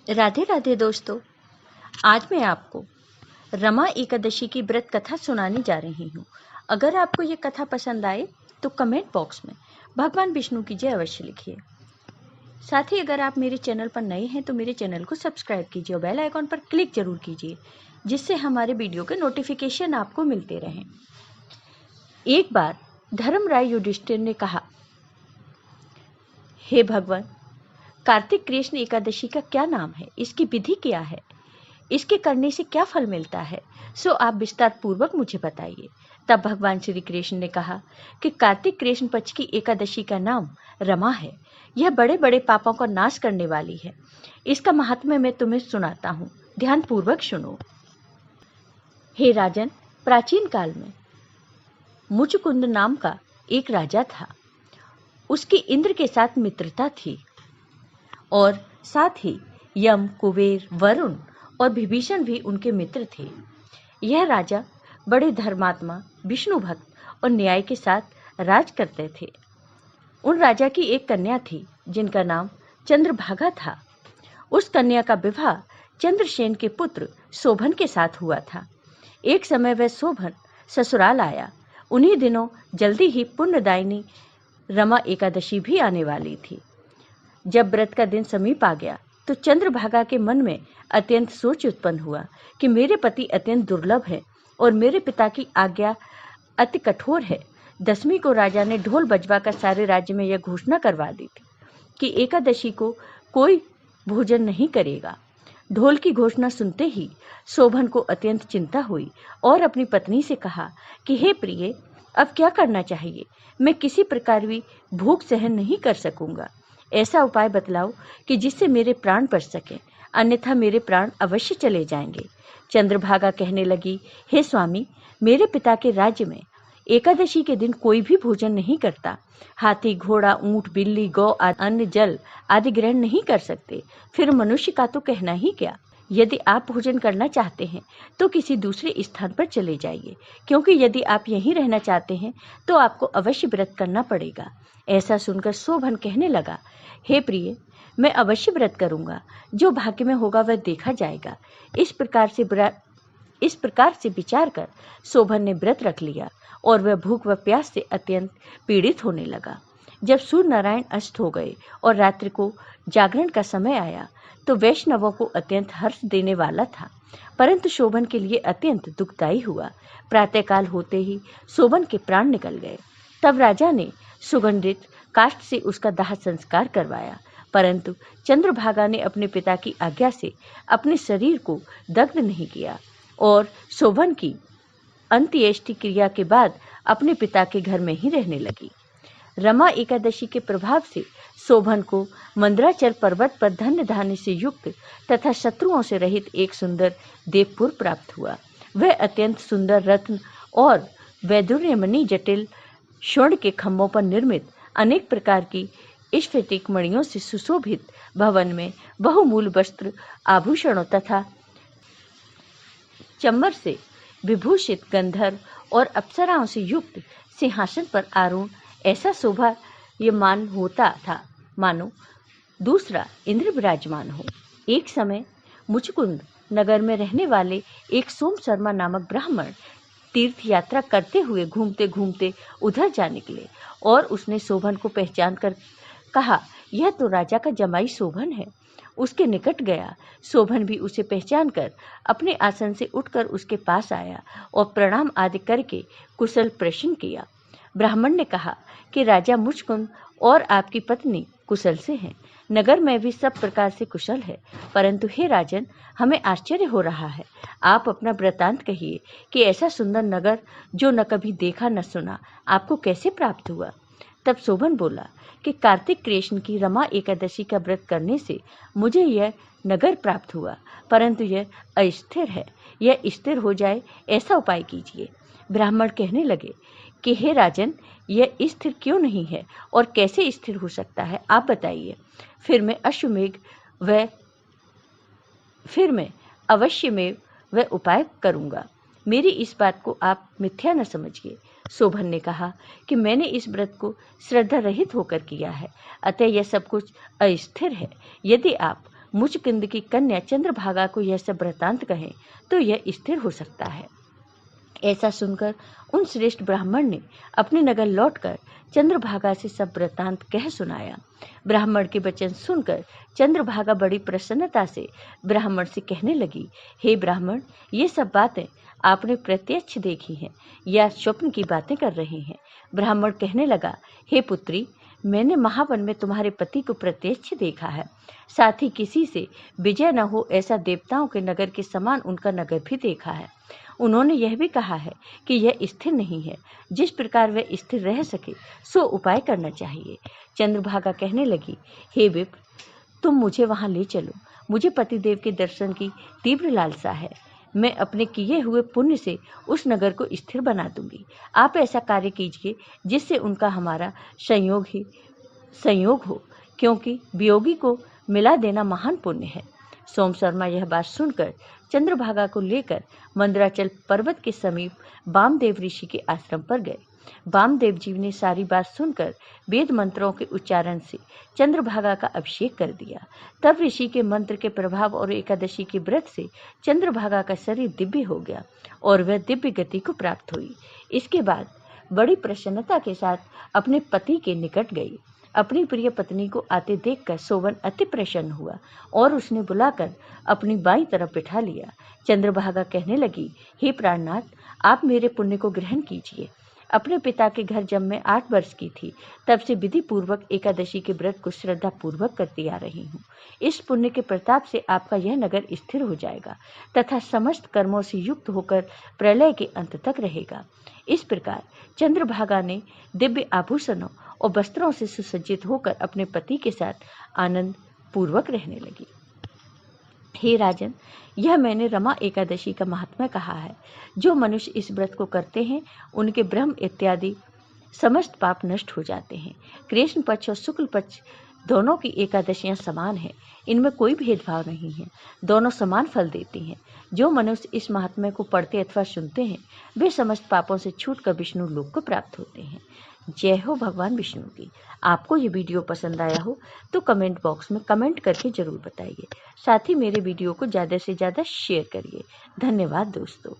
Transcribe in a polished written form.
राधे राधे दोस्तों, आज मैं आपको रमा एकादशी की व्रत कथा सुनाने जा रही हूँ। अगर आपको ये कथा पसंद आए तो कमेंट बॉक्स में भगवान विष्णु की जय अवश्य लिखिए। साथ ही अगर आप मेरे चैनल पर नए हैं तो मेरे चैनल को सब्सक्राइब कीजिए और बेल आइकॉन पर क्लिक जरूर कीजिए, जिससे हमारे वीडियो के नोटिफिकेशन आपको मिलते रहें। एक बार धर्मराय युधिष्ठिर ने कहा, हे भगवान, कार्तिक कृष्ण एकादशी का क्या नाम है, इसकी विधि क्या है, इसके करने से क्या फल मिलता है, सो आप विस्तार पूर्वक मुझे बताइए। तब भगवान श्री कृष्ण ने कहा कि कार्तिक कृष्ण पक्ष की एकादशी का नाम रमा है। यह बड़े बड़े पापों का नाश करने वाली है। इसका महात्म्य मैं तुम्हें सुनाता हूँ, ध्यान पूर्वक सुनो। हे राजन, प्राचीन काल में मुचकुंद नाम का एक राजा था। उसकी इंद्र के साथ मित्रता थी और साथ ही यम, कुबेर, वरुण और विभीषण भी उनके मित्र थे। यह राजा बड़े धर्मात्मा, विष्णु भक्त और न्याय के साथ राज करते थे। उन राजा की एक कन्या थी जिनका नाम चंद्रभागा था। उस कन्या का विवाह चंद्रसेन के पुत्र शोभन के साथ हुआ था। एक समय वह शोभन ससुराल आया। उन्हीं दिनों जल्दी ही पुण्यदायिनी रमा एकादशी भी आने वाली थी। जब व्रत का दिन समीप आ गया तो चंद्रभागा के मन में अत्यंत सोच उत्पन्न हुआ कि मेरे पति अत्यंत दुर्लभ है और मेरे पिता की आज्ञा अति कठोर है। 10वीं को राजा ने ढोल बजवाकर सारे राज्य में यह घोषणा करवा दी थी कि एकादशी को कोई भोजन नहीं करेगा। ढोल की घोषणा सुनते ही शोभन को अत्यंत चिंता हुई और अपनी पत्नी से कहा कि हे प्रिय, अब क्या करना चाहिए? मैं किसी प्रकार भी भूख सहन नहीं कर सकूंगा। ऐसा उपाय बतलाओ कि जिससे मेरे प्राण बच सके, अन्यथा मेरे प्राण अवश्य चले जाएंगे। चंद्रभागा कहने लगी, हे स्वामी, मेरे पिता के राज्य में एकादशी के दिन कोई भी भोजन नहीं करता। हाथी, घोड़ा, ऊंट, बिल्ली, गौ, अन्न, जल आदि ग्रहण नहीं कर सकते। फिर मनुष्य का तो कहना ही क्या। यदि आप भोजन करना चाहते हैं तो किसी दूसरे स्थान पर चले जाइए, क्योंकि यदि आप यहीं रहना चाहते हैं तो आपको अवश्य व्रत करना पड़ेगा। ऐसा सुनकर शोभन कहने लगा, हे प्रिय, मैं अवश्य व्रत करूंगा। जो भाग्य में होगा वह देखा जाएगा। इस प्रकार से विचार कर शोभन ने व्रत रख लिया और वह भूख व प्यास से अत्यंत पीड़ित होने लगा। जब सूर्य नारायण अस्त हो गए और रात्रि को जागरण का समय आया तो वैष्णवों को अत्यंत हर्ष देने वाला था, परंतु शोभन के लिए अत्यंत दुखदायी हुआ। प्रातःकाल होते ही शोभन के प्राण निकल गए। तब राजा ने सुगंधित काष्ठ से उसका दाह संस्कार करवाया, परंतु चंद्रभागा ने अपने पिता की आज्ञा से अपने शरीर को दग्ध नहीं किया और शोभन की अंत्येष्टि क्रिया के बाद अपने पिता के घर में ही रहने लगी। रमा एकादशी के प्रभाव से शोभन को मंदराचल पर्वत पर धन्य धान्य से युक्त तथा शत्रुओं से रहित एक सुंदर देवपुर प्राप्त हुआ। वह अत्यंत सुंदर रत्न और वैदुर्यमणि जटिल स्वर्ण के खंभों पर निर्मित अनेक प्रकार की स्फटिक मणियों से सुशोभित भवन में बहुमूल्य वस्त्र, आभूषणों तथा चंबर से विभूषित गंधर्व और अप्सराओं से युक्त सिंहासन पर आरूढ़ ऐसा शोभायमान होता था मानो दूसरा इंद्र विराजमान हो। एक समय मुचकुंद नगर में रहने वाले एक सोम शर्मा नामक ब्राह्मण तीर्थ यात्रा करते हुए घूमते घूमते उधर जा निकले और उसने शोभन को पहचान कर कहा, यह तो राजा का जमाई शोभन है। उसके निकट गया। शोभन भी उसे पहचान कर अपने आसन से उठकर उसके पास आया और प्रणाम आदि करके कुशल प्रश्न किया। ब्राह्मण ने कहा कि राजा मुचकुंद और आपकी पत्नी कुशल से हैं। नगर में भी सब प्रकार से कुशल है, परंतु हे राजन, हमें आश्चर्य हो रहा है। आप अपना वृतांत कहिए कि ऐसा सुंदर नगर जो न कभी देखा न सुना आपको कैसे प्राप्त हुआ। तब शोभन बोला कि कार्तिक कृष्ण की रमा एकादशी का व्रत करने से मुझे यह नगर प्राप्त हुआ, परंतु यह अस्थिर है। यह स्थिर हो जाए ऐसा उपाय कीजिए। ब्राह्मण कहने लगे कि हे राजन, यह स्थिर क्यों नहीं है और कैसे स्थिर हो सकता है, आप बताइए। फिर मैं अवश्य में वह उपाय करूंगा। मेरी इस बात को आप मिथ्या न समझिए। शोभन ने कहा कि मैंने इस व्रत को श्रद्धा रहित होकर किया है, अतः यह सब कुछ अस्थिर है। यदि आप मुचकुंद की कन्या चंद्रभागा को यह सब वृतांत कहें तो यह स्थिर हो सकता है। ऐसा सुनकर उन श्रेष्ठ ब्राह्मण ने अपने नगर लौटकर चंद्रभागा से सब वृतांत कह सुनाया। ब्राह्मण के वचन सुनकर चंद्रभागा बड़ी प्रसन्नता से ब्राह्मण से कहने लगी, हे ब्राह्मण, ये सब बातें आपने प्रत्यक्ष देखी हैं या स्वप्न की बातें कर रहे हैं? ब्राह्मण कहने लगा, हे पुत्री, मैंने महावन में तुम्हारे पति को प्रत्यक्ष देखा है, साथ ही किसी से विजय न हो ऐसा देवताओं के नगर के समान उनका नगर भी देखा है। उन्होंने यह भी कहा है कि यह स्थिर नहीं है, जिस प्रकार वह स्थिर रह सके सो उपाय करना चाहिए। चंद्रभागा कहने लगी, हे विप्र, तुम मुझे वहां ले चलो। मुझे पतिदेव के दर्शन की तीव्र लालसा है। मैं अपने किए हुए पुण्य से उस नगर को स्थिर बना दूंगी। आप ऐसा कार्य कीजिए जिससे उनका हमारा संयोग हो, क्योंकि वियोगी को मिला देना महान पुण्य है। सोम शर्मा यह बात सुनकर चंद्रभागा को लेकर मंदराचल पर्वत के समीप वामदेव ऋषि के आश्रम पर गए। वामदेव जी ने सारी बात सुनकर वेद मंत्रों के उच्चारण से चंद्रभागा का अभिषेक कर दिया। तब ऋषि के मंत्र के प्रभाव और एकादशी के व्रत से चंद्रभागा का शरीर दिव्य हो गया और वह दिव्य गति को प्राप्त हुई। इसके बाद बड़ी प्रसन्नता के साथ अपने पति के निकट गई। अपनी प्रिय पत्नी को आते देखकर सोवन अति प्रसन्न हुआ और उसने बुलाकर अपनी बाईं तरफ बिठा लिया। चंद्रभागा कहने लगी, हे प्राणनाथ, आप मेरे पुण्य को ग्रहण कीजिए। अपने पिता के घर जब मैं 8 वर्ष की थी तब से विधि पूर्वक एकादशी के व्रत को श्रद्धा पूर्वक करती आ रही हूँ। इस पुण्य के प्रताप से आपका यह नगर स्थिर हो जाएगा तथा समस्त कर्मों से युक्त होकर प्रलय के अंत तक रहेगा। इस प्रकार चंद्रभागा ने दिव्य आभूषणों और वस्त्रों से सुसज्जित होकर अपने पति के साथ आनंद पूर्वक रहने लगी। हे राजन, यह मैंने रमा एकादशी का महात्म्य कहा है। जो मनुष्य इस व्रत को करते हैं उनके ब्रह्म इत्यादि समस्त पाप नष्ट हो जाते हैं। कृष्ण पक्ष और शुक्ल पक्ष दोनों की एकादशियां समान हैं, इनमें कोई भेदभाव नहीं है, दोनों समान फल देती हैं। जो मनुष्य इस महात्म्य को पढ़ते अथवा सुनते हैं वे समस्त पापों से छूटकर विष्णु लोक को प्राप्त होते हैं। जय हो भगवान विष्णु की। आपको ये वीडियो पसंद आया हो तो कमेंट बॉक्स में कमेंट करके जरूर बताइए। साथ ही मेरे वीडियो को ज़्यादा से ज़्यादा शेयर करिए। धन्यवाद दोस्तों।